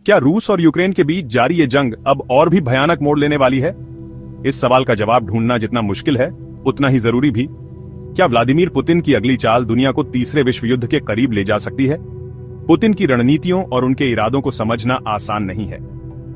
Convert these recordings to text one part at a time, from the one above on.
क्या रूस और यूक्रेन के बीच जारी ये जंग अब और भी भयानक मोड़ लेने वाली है? इस सवाल का जवाब ढूंढना जितना मुश्किल है उतना ही जरूरी भी। क्या व्लादिमीर पुतिन की अगली चाल दुनिया को तीसरे विश्व युद्ध के करीब ले जा सकती है? पुतिन की रणनीतियों और उनके इरादों को समझना आसान नहीं है।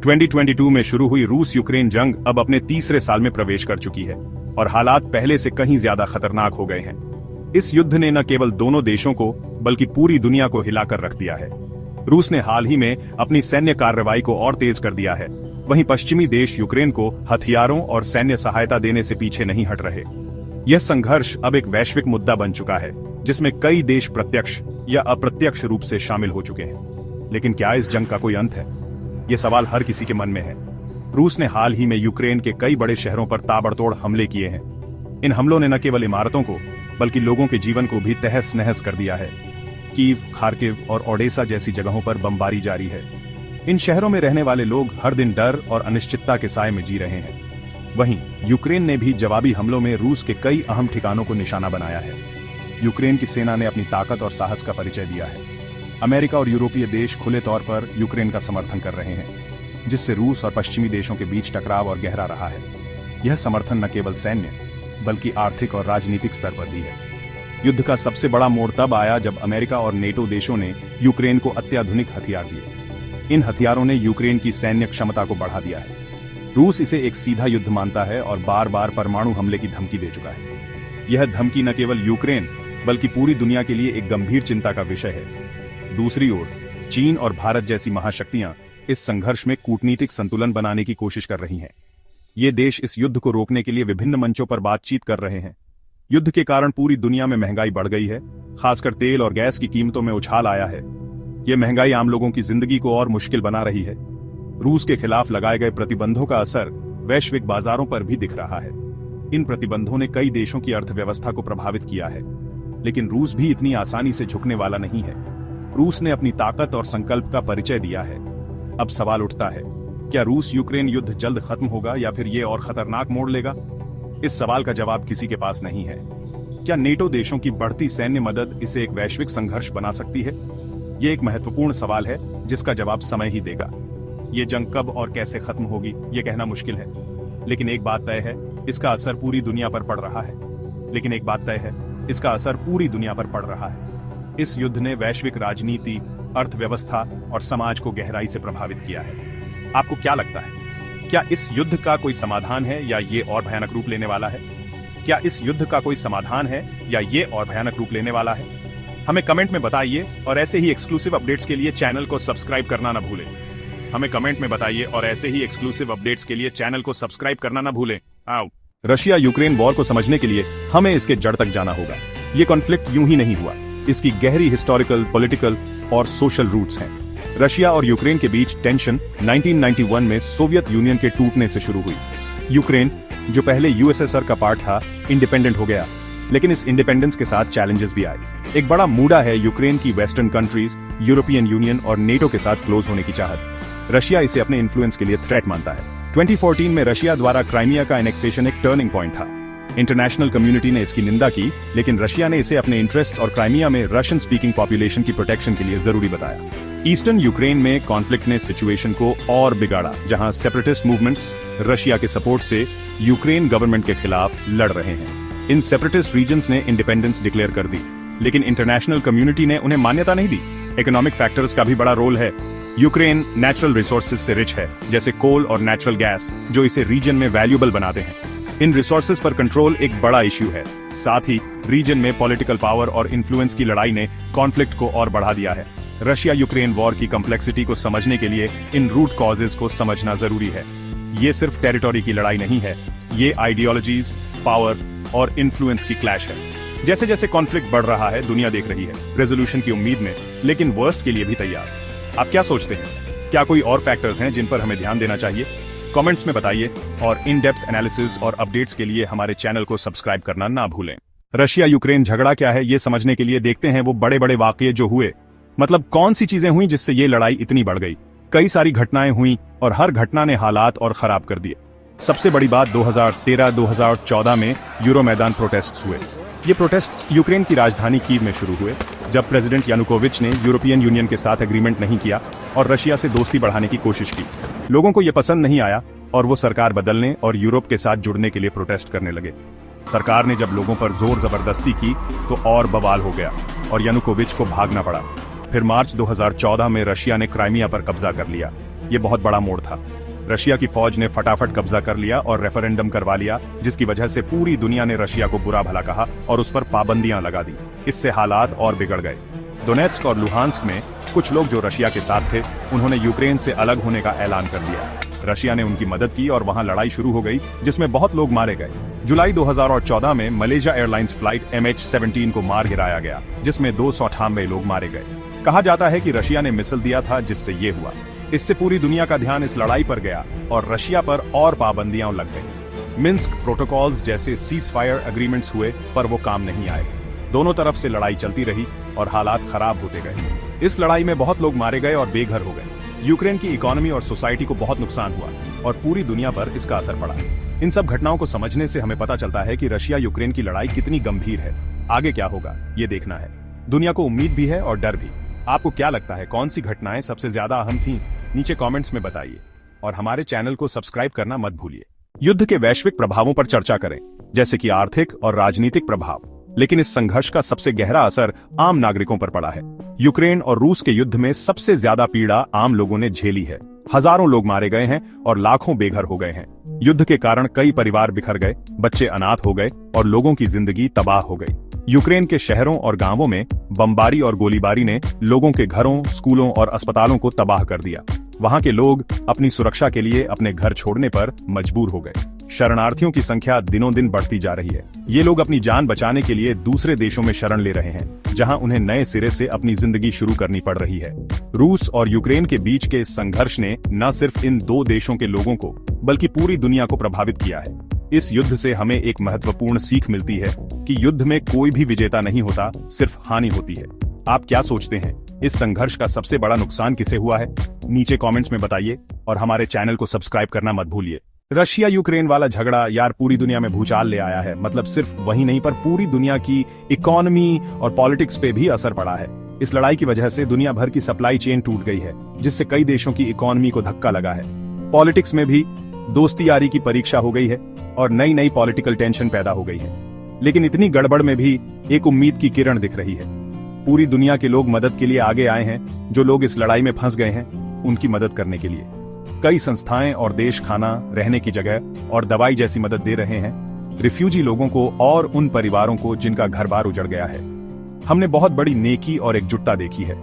2022 में शुरू हुई रूस यूक्रेन जंग अब अपने तीसरे साल में प्रवेश कर चुकी है और हालात पहले से कहीं ज्यादा खतरनाक हो गए हैं। इस युद्ध ने न केवल दोनों देशों को बल्कि पूरी दुनिया को हिलाकर रख दिया है। रूस ने हाल ही में अपनी सैन्य कार्रवाई को और तेज कर दिया है, वहीं पश्चिमी देश यूक्रेन को हथियारों और सैन्य सहायता देने से पीछे नहीं हट रहे। यह संघर्ष अब एक वैश्विक मुद्दा बन चुका है जिसमें कई देश प्रत्यक्ष या अप्रत्यक्ष रूप से शामिल हो चुके हैं। लेकिन क्या इस जंग का कोई अंत है? यह सवाल हर किसी के मन में है। रूस ने हाल ही में यूक्रेन के कई बड़े शहरों पर ताबड़तोड़ हमले किए हैं। इन हमलों ने न केवल इमारतों को बल्कि लोगों के जीवन को भी तहस नहस कर दिया है। कीव, खार्किव और ओडेसा जैसी जगहों पर बमबारी जारी है। इन शहरों में रहने वाले लोग हर दिन डर और अनिश्चितता के साए में जी रहे हैं। वहीं यूक्रेन ने भी जवाबी हमलों में रूस के कई अहम ठिकानों को निशाना बनाया है। यूक्रेन की सेना ने अपनी ताकत और साहस का परिचय दिया है। अमेरिका और यूरोपीय देश खुले तौर पर यूक्रेन का समर्थन कर रहे हैं, जिससे रूस और पश्चिमी देशों के बीच टकराव और गहरा रहा है। यह समर्थन न केवल सैन्य बल्कि आर्थिक और राजनीतिक स्तर पर भी है। युद्ध का सबसे बड़ा मोड़ तब आया जब अमेरिका और नेटो देशों ने यूक्रेन को अत्याधुनिक हथियार दिए। इन हथियारों ने यूक्रेन की सैन्य क्षमता को बढ़ा दिया है। रूस इसे एक सीधा युद्ध मानता है और बार बार परमाणु हमले की धमकी दे चुका है। यह धमकी न केवल यूक्रेन बल्कि पूरी दुनिया के लिए एक गंभीर चिंता का विषय है। दूसरी ओर चीन और भारत जैसी महाशक्तियां इस संघर्ष में कूटनीतिक संतुलन बनाने की कोशिश कर रही हैं। ये देश इस युद्ध को रोकने के लिए विभिन्न मंचों पर बातचीत कर रहे हैं। युद्ध के कारण पूरी दुनिया में महंगाई बढ़ गई है, खासकर तेल और गैस की कीमतों में उछाल आया है। यह महंगाई आम लोगों की जिंदगी को और मुश्किल बना रही है। रूस के खिलाफ लगाए गए प्रतिबंधों का असर वैश्विक बाजारों पर भी दिख रहा है। इन प्रतिबंधों ने कई देशों की अर्थव्यवस्था को प्रभावित किया है, लेकिन रूस भी इतनी आसानी से झुकने वाला नहीं है। रूस ने अपनी ताकत और संकल्प का परिचय दिया है। अब सवाल उठता है, क्या रूस यूक्रेन युद्ध जल्द खत्म होगा या फिर ये और खतरनाक मोड़ लेगा? इस सवाल का जवाब किसी के पास नहीं है। क्या नेटो देशों की बढ़ती सैन्य मदद इसे एक वैश्विक संघर्ष बना सकती है? ये एक महत्वपूर्ण सवाल है जिसका जवाब समय ही देगा। ये जंग कब और कैसे खत्म होगी ये कहना मुश्किल है, लेकिन एक बात तय है, इसका असर पूरी दुनिया पर पड़ रहा है। इस युद्ध ने वैश्विक राजनीति, अर्थव्यवस्था और समाज को गहराई से प्रभावित किया है। आपको क्या लगता है? क्या इस युद्ध का कोई समाधान है या ये और भयानक रूप लेने वाला है? हमें कमेंट में बताइए और ऐसे ही एक्सक्लूसिव अपडेट्स के लिए चैनल को सब्सक्राइब करना ना भूलें। रशिया यूक्रेन वॉर को समझने के लिए हमें इसके जड़ तक जाना होगा। ये कॉन्फ्लिक्ट यूं ही नहीं हुआ, इसकी गहरी हिस्टोरिकल, पॉलिटिकल और सोशल रूट्स हैं। रशिया और यूक्रेन के बीच टेंशन 1991 में सोवियत यूनियन के टूटने से शुरू हुई। यूक्रेन, जो पहले यूएसएसआर का पार्ट था, इंडिपेंडेंट हो गया, लेकिन इस इंडिपेंडेंस के साथ चैलेंजेस भी आए। एक बड़ा मुद्दा है यूक्रेन की वेस्टर्न कंट्रीज, यूरोपियन यूनियन और नेटो के साथ क्लोज होने की चाहत। रशिया इसे अपने इन्फ्लुएंस के लिए थ्रेट मानता है। 2014 में रशिया द्वारा क्राइमिया का एनेक्सेशन एक टर्निंग पॉइंट था। इंटरनेशनल कम्युनिटी ने इसकी निंदा की, लेकिन रशिया ने इसे अपने इंटरेस्ट और क्राइमिया में रशियन स्पीकिंग पॉपुलेशन की प्रोटेक्शन के लिए जरूरी बताया। ईस्टर्न यूक्रेन में कॉन्फ्लिक्ट ने सिचुएशन को और बिगाड़ा, जहां सेपरेटिस्ट मूवमेंट्स रशिया के सपोर्ट से यूक्रेन गवर्नमेंट के खिलाफ लड़ रहे हैं। इन सेपरेटिस्ट रीजन्स ने इंडिपेंडेंस डिक्लेयर कर दी, लेकिन इंटरनेशनल कम्युनिटी ने उन्हें मान्यता नहीं दी। इकोनॉमिक फैक्टर्स का भी बड़ा रोल है। यूक्रेन नेचुरल रिसोर्सेज से रिच है, जैसे कोल और नेचुरल गैस, जो इसे रीजन में वैल्यूएबल बनाते हैं। इन रिसोर्सेज पर कंट्रोल एक बड़ा इश्यू है। साथ ही रीजन में पॉलिटिकल पावर और इन्फ्लुएंस की लड़ाई ने कॉन्फ्लिक्ट को और बढ़ा दिया है। रशिया यूक्रेन वॉर की कॉम्प्लेक्सिटी को समझने के लिए इन रूट कॉजेज को समझना जरूरी है। ये सिर्फ टेरिटोरी की लड़ाई नहीं है, ये आइडियोलॉजीज, पावर और इन्फ्लुएंस की क्लैश है। जैसे जैसे कॉन्फ्लिक्ट बढ़ रहा है, दुनिया देख रही है रेजोल्यूशन की उम्मीद में, लेकिन वर्स्ट के लिए भी तैयार। आप क्या सोचते हैं? क्या कोई और फैक्टर्स हैं जिन पर हमें ध्यान देना चाहिए? कमेंट्स में बताइए और इन डेप्थ एनालिसिस और अपडेट्स के लिए हमारे चैनल को सब्सक्राइब करना ना भूलें। रशिया यूक्रेन झगड़ा क्या है ये समझने के लिए देखते हैं वो बड़े बड़े वाकये जो हुए। मतलब कौन सी चीजें हुई जिससे ये लड़ाई इतनी बढ़ गई। कई सारी घटनाएं हुई और हर घटना ने हालात और खराब कर दिए। सबसे बड़ी बात 2013-2014 में यूरो मैदान प्रोटेस्ट्स हुए। ये प्रोटेस्ट्स यूक्रेन की राजधानी कीव में शुरू हुए जब प्रेसिडेंट यानुकोविच ने यूरोपियन यूनियन के साथ एग्रीमेंट नहीं किया और रशिया से दोस्ती बढ़ाने की कोशिश की। लोगों को यह पसंद नहीं आया और वो सरकार बदलने और यूरोप के साथ जुड़ने के लिए प्रोटेस्ट करने लगे। सरकार ने जब लोगों पर जोर जबरदस्ती की तो और बवाल हो गया और यानुकोविच को भागना पड़ा। फिर मार्च 2014 में रशिया ने क्राइमिया पर कब्जा कर लिया। ये बहुत बड़ा मोड़ था। रशिया की फौज ने फटाफट कब्जा कर लिया और रेफरेंडम करवा लिया, जिसकी वजह से पूरी दुनिया ने रशिया को बुरा भला कहा और उस पर पाबंदियां लगा दी। इससे हालात और बिगड़ गए। डोनेट्स्क और लुहांस्क में कुछ लोग जो रशिया के साथ थे, उन्होंने यूक्रेन से अलग होने का ऐलान कर दिया। रशिया ने उनकी मदद की और वहां लड़ाई शुरू हो गई, जिसमें बहुत लोग मारे गए। जुलाई 2014 में मलेशिया एयरलाइंस फ्लाइट MH17 को मार गिराया गया, जिसमें 298 लोग मारे गए। कहा जाता है कि रशिया ने मिसाइल दिया था, जिससे ये हुआ। इससे पूरी दुनिया का ध्यान इस लड़ाई पर गया और रशिया पर और पाबंदियां लग गईं। मिन्स्क प्रोटोकॉल्स जैसे सीज फायर एग्रीमेंट्स हुए, पर वो काम नहीं आए। दोनों तरफ से लड़ाई चलती रही और हालात खराब होते गए। इस लड़ाई में बहुत लोग मारे गए और बेघर हो गए। यूक्रेन की इकोनॉमी और सोसाइटी को बहुत नुकसान हुआ और पूरी दुनिया पर इसका असर पड़ा। इन सब घटनाओं को समझने से हमें पता चलता है कि रशिया यूक्रेन की लड़ाई कितनी गंभीर है। आगे क्या होगा ये देखना है। दुनिया को उम्मीद भी है और डर भी। आपको क्या लगता है, कौन सी घटनाएं सबसे ज्यादा अहम थीं? नीचे कमेंट्स में बताइए और हमारे चैनल को सब्सक्राइब करना मत भूलिए। युद्ध के वैश्विक प्रभावों पर चर्चा करें, जैसे कि आर्थिक और राजनीतिक प्रभाव, लेकिन इस संघर्ष का सबसे गहरा असर आम नागरिकों पर पड़ा है। यूक्रेन और रूस के युद्ध में सबसे ज्यादा पीड़ा आम लोगों ने झेली है। हजारों लोग मारे गए हैं और लाखों बेघर हो गए हैं। युद्ध के कारण कई परिवार बिखर गए, बच्चे अनाथ हो गए और लोगों की जिंदगी तबाह हो गई। यूक्रेन के शहरों और गांवों में बमबारी और गोलीबारी ने लोगों के घरों, स्कूलों और अस्पतालों को तबाह कर दिया। वहां के लोग अपनी सुरक्षा के लिए अपने घर छोड़ने पर मजबूर हो गए। शरणार्थियों की संख्या दिनों दिन बढ़ती जा रही है। ये लोग अपनी जान बचाने के लिए दूसरे देशों में शरण ले रहे हैं, जहां उन्हें नए सिरे से अपनी जिंदगी शुरू करनी पड़ रही है। रूस और यूक्रेन के बीच के इस संघर्ष ने न सिर्फ इन दो देशों के लोगों को, बल्कि पूरी दुनिया को प्रभावित किया है। इस युद्ध से हमें एक महत्वपूर्ण सीख मिलती है कि युद्ध में कोई भी विजेता नहीं होता, सिर्फ हानि होती है। आप क्या सोचते हैं, इस संघर्ष का सबसे बड़ा नुकसान किसे हुआ है? नीचे कमेंट्स में बताइए और हमारे चैनल को सब्सक्राइब करना मत भूलिए। रशिया यूक्रेन वाला झगड़ा यार पूरी दुनिया में भूचाल ले आया है। मतलब सिर्फ वही नहीं, पर पूरी दुनिया की इकोनॉमी और पॉलिटिक्स पे भी असर पड़ा है। इस लड़ाई की वजह से दुनिया भर की सप्लाई चेन टूट गई है, जिससे कई देशों की इकोनॉमी को धक्का लगा है। पॉलिटिक्स में भी दोस्ती यारी की परीक्षा हो गई है और नई नई पॉलिटिकल टेंशन पैदा हो गई है। लेकिन इतनी गड़बड़ में भी एक उम्मीद की किरण दिख रही है। पूरी दुनिया के लोग मदद के लिए आगे आए हैं। जो लोग इस लड़ाई में फंस गए हैं, उनकी मदद करने के लिए कई संस्थाएं और देश खाना, रहने की जगह और दवाई जैसी मदद दे रहे हैं। रिफ्यूजी लोगों को और उन परिवारों को जिनका घर बार उजड़ गया है। हमने बहुत बड़ी नेकी और एकजुटता देखी है।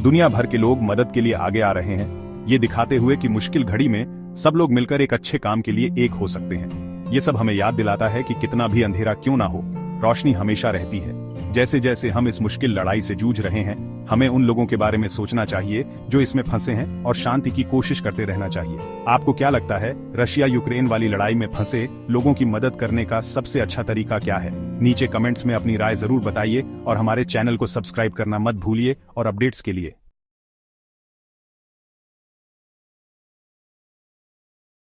दुनिया भर के लोग मदद के लिए आगे आ रहे हैं, ये दिखाते हुए कि मुश्किल घड़ी में सब लोग मिलकर एक अच्छे काम के लिए एक हो सकते हैं। ये सब हमें याद दिलाता है कि कितना भी अंधेरा क्यों ना हो, रोशनी हमेशा रहती है। जैसे जैसे हम इस मुश्किल लड़ाई से जूझ रहे हैं, हमें उन लोगों के बारे में सोचना चाहिए जो इसमें फंसे हैं और शांति की कोशिश करते रहना चाहिए। आपको क्या लगता है, रशिया यूक्रेन वाली लड़ाई में फंसे लोगों की मदद करने का सबसे अच्छा तरीका क्या है? नीचे कमेंट्स में अपनी राय जरूर बताइए और हमारे चैनल को सब्सक्राइब करना मत भूलिए और अपडेट्स के लिए